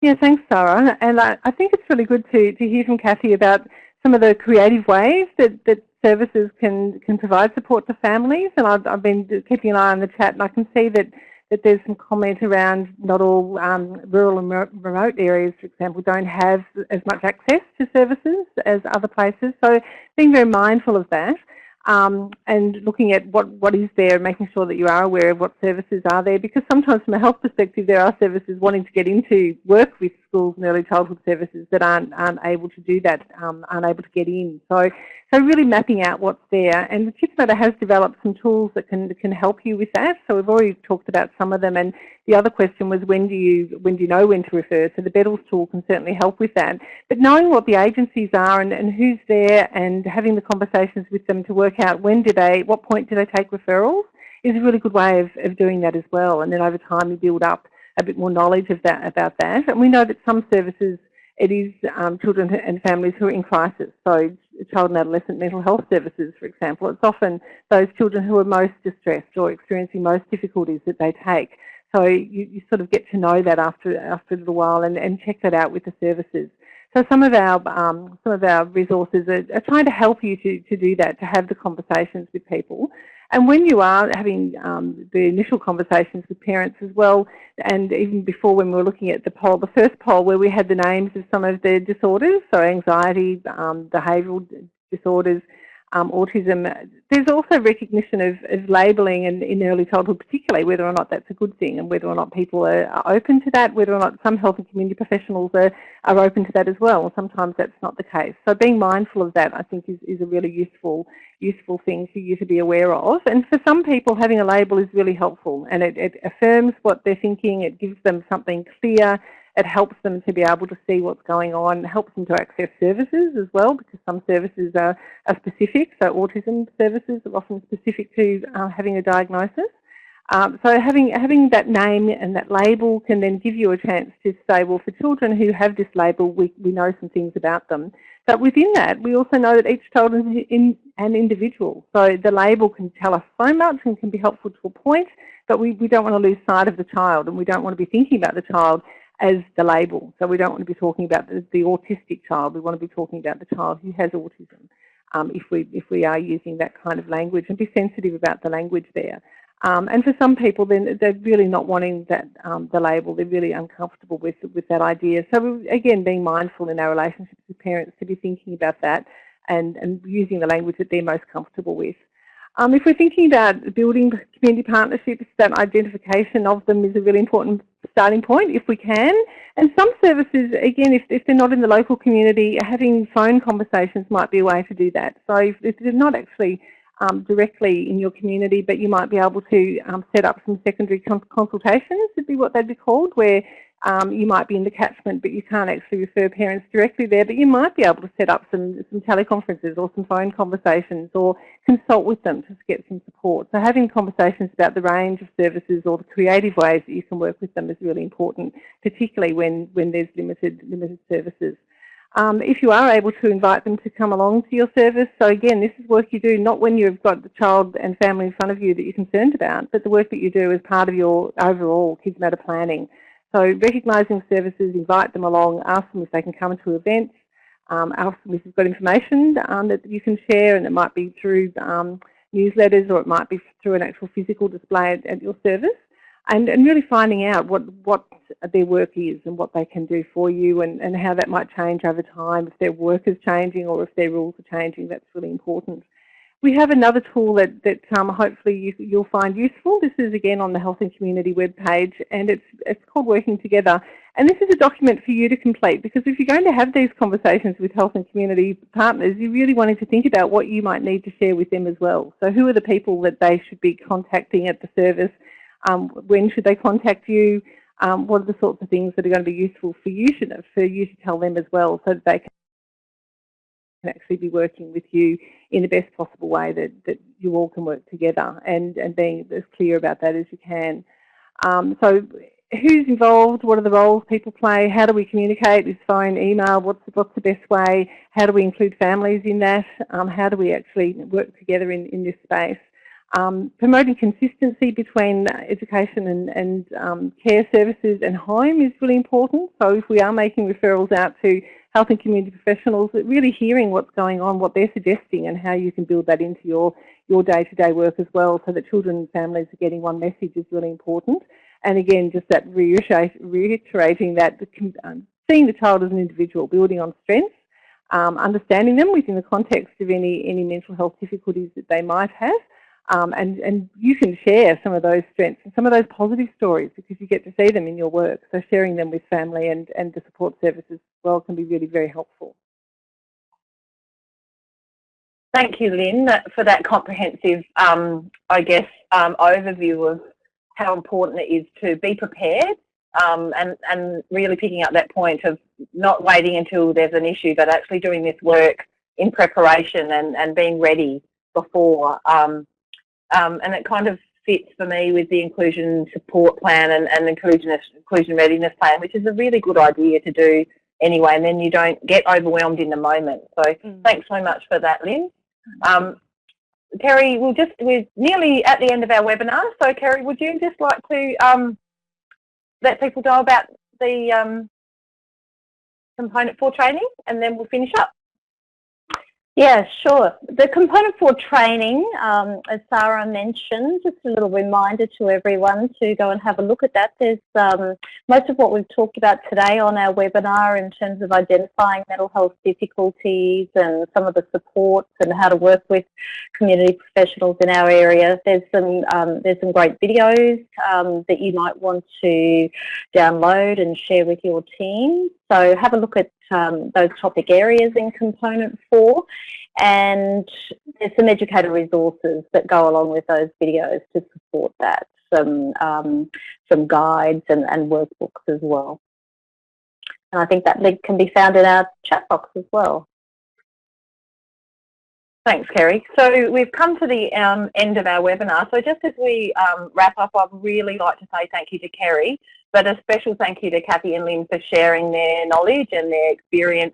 Yeah, thanks, Sarah. And I think it's really good to hear from Kathy about some of the creative ways that services can provide support to families. And I've been keeping an eye on the chat, and I can see that there's some comment around not all rural and remote areas, for example, don't have as much access to services as other places. So being very mindful of that. And looking at what is there and making sure that you are aware of what services are there, because sometimes from a health perspective there are services wanting to get into work with schools and early childhood services that aren't able to do that, aren't able to get in. So really mapping out what's there, and KidsMatter has developed some tools that can help you with that. So we've already talked about some of them, and the other question was when do you know when to refer? So the Bettles tool can certainly help with that. But knowing what the agencies are and who's there, and having the conversations with them to work out what point do they take referrals is a really good way of doing that as well. And then over time you build up a bit more knowledge of about that. And we know that some services, it is children and families who are in crisis. So child and adolescent mental health services, for example, it's often those children who are most distressed or experiencing most difficulties that they take. So you sort of get to know that after a little while and check that out with the services. So some of our resources are trying to help you to do that, to have the conversations with people. And when you are having the initial conversations with parents as well, and even before when we were looking at the first poll where we had the names of some of the disorders, so anxiety, behavioural disorders, autism, there's also recognition of labelling in early childhood particularly, whether or not that's a good thing and whether or not people are open to that, whether or not some health and community professionals are open to that as well. Sometimes that's not the case. So being mindful of that, I think, is a really useful thing for you to be aware of. And for some people, having a label is really helpful, and it affirms what they're thinking, it gives them something clear. It helps them to be able to see what's going on, helps them to access services as well, because some services are specific. So autism services are often specific to having a diagnosis. So having that name and that label can then give you a chance to say, well, for children who have this label, we know some things about them. But within that, we also know that each child is an individual. So the label can tell us so much and can be helpful to a point, but we don't want to lose sight of the child, and we don't want to be thinking about the child as the label. So we don't want to be talking about the autistic child. We want to be talking about the child who has autism, if we are using that kind of language, and be sensitive about the language there. And for some people, then they're really not wanting that the label. They're really uncomfortable with that idea. So again, being mindful in our relationships with parents to be thinking about that and using the language that they're most comfortable with. If we're thinking about building community partnerships, that identification of them is a really important starting point if we can. And some services, again, if they're not in the local community, having phone conversations might be a way to do that. So if they're not actually directly in your community, but you might be able to set up some secondary consultations, would be what they'd be called, where you might be in the catchment, but you can't actually refer parents directly there, but you might be able to set up some teleconferences or some phone conversations or consult with them to get some support. So having conversations about the range of services or the creative ways that you can work with them is really important, particularly when there's limited services. If you are able to invite them to come along to your service, so again, this is work you do not when you've got the child and family in front of you that you're concerned about, but the work that you do as part of your overall KidsMatter planning. So recognising services, invite them along, ask them if they can come to events, ask them if you've got information that you can share, and it might be through newsletters or it might be through an actual physical display at your service, and really finding out what their work is and what they can do for you and how that might change over time, if their work is changing or if their rules are changing. That's really important. We have another tool that hopefully you'll find useful. This is again on the Health and Community webpage, and it's called Working Together. And this is a document for you to complete, because if you're going to have these conversations with health and community partners, you're really wanting to think about what you might need to share with them as well. So who are the people that they should be contacting at the service? When should they contact you? What are the sorts of things that are going to be useful for you to tell them as well, so that they can actually be working with you in the best possible way that you all can work together, and being as clear about that as you can. So who's involved? What are the roles people play? How do we communicate? Is phone, email? What's the best way? How do we include families in that? How do we actually work together in this space? Promoting consistency between education and care services and home is really important. So if we are making referrals out to health and community professionals, really hearing what's going on, what they're suggesting, and how you can build that into your day-to-day work as well, so that children and families are getting one message is really important. And again, just that reiterating that, seeing the child as an individual, building on strengths, understanding them within the context of any mental health difficulties that they might have. And you can share some of those strengths and some of those positive stories, because you get to see them in your work. So sharing them with family and the support services as well can be really very helpful. Thank you, Lynn, for that comprehensive, overview of how important it is to be prepared, and really picking up that point of not waiting until there's an issue, but actually doing this work in preparation and being ready before. And it kind of fits for me with the inclusion support plan and inclusion readiness plan, which is a really good idea to do anyway, and then you don't get overwhelmed in the moment. So thanks so much for that, Lynn. Kerry, we're nearly at the end of our webinar, so Kerry, would you just like to let people know about the component 4 training, and then we'll finish up? Yeah, sure. The component 4 training, as Sarah mentioned, just a little reminder to everyone to go and have a look at that. There's most of what we've talked about today on our webinar in terms of identifying mental health difficulties and some of the supports and how to work with community professionals in our area. There's some great videos that you might want to download and share with your team. So have a look at those topic areas in component 4, and there's some educator resources that go along with those videos to support that, some guides and workbooks as well. And I think that link can be found in our chat box as well. Thanks, Kerry. So we've come to the end of our webinar. So just as we wrap up, I'd really like to say thank you to Kerry, but a special thank you to Kathy and Lynn for sharing their knowledge and their experience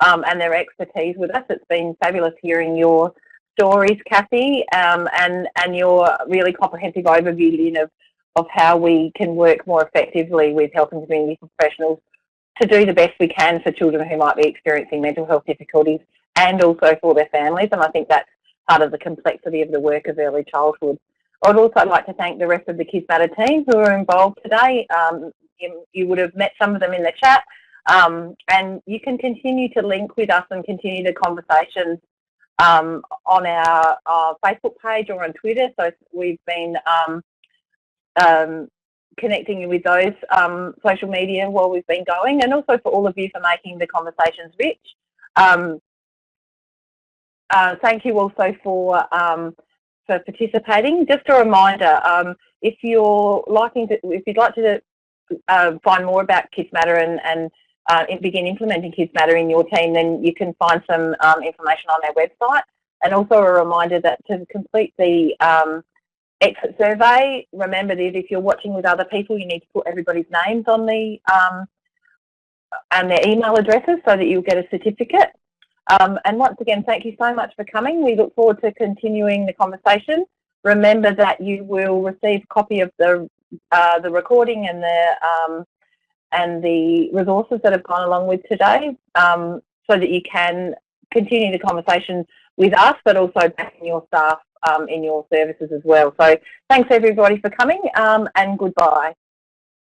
and their expertise with us. It's been fabulous hearing your stories, Kathy, and your really comprehensive overview, Lynn, of how we can work more effectively with health and community professionals to do the best we can for children who might be experiencing mental health difficulties, and also for their families. And I think that's part of the complexity of the work of early childhood. I'd also like to thank the rest of the KidsMatter team who are involved today. You would have met some of them in the chat, and you can continue to link with us and continue the conversations on our Facebook page or on Twitter. So we've been connecting with those social media while we've been going, and also for all of you for making the conversations rich. Thank you also for participating. Just a reminder, if you'd like to find more about KidsMatter and begin implementing KidsMatter in your team, then you can find some information on our website. And also a reminder that to complete the exit survey, remember that if you're watching with other people, you need to put everybody's names on the and their email addresses so that you'll get a certificate. And once again, thank you so much for coming. We look forward to continuing the conversation. Remember that you will receive a copy of the recording and the resources that have gone along with today, so that you can continue the conversation with us, but also backing your staff in your services as well. So thanks everybody for coming, and goodbye.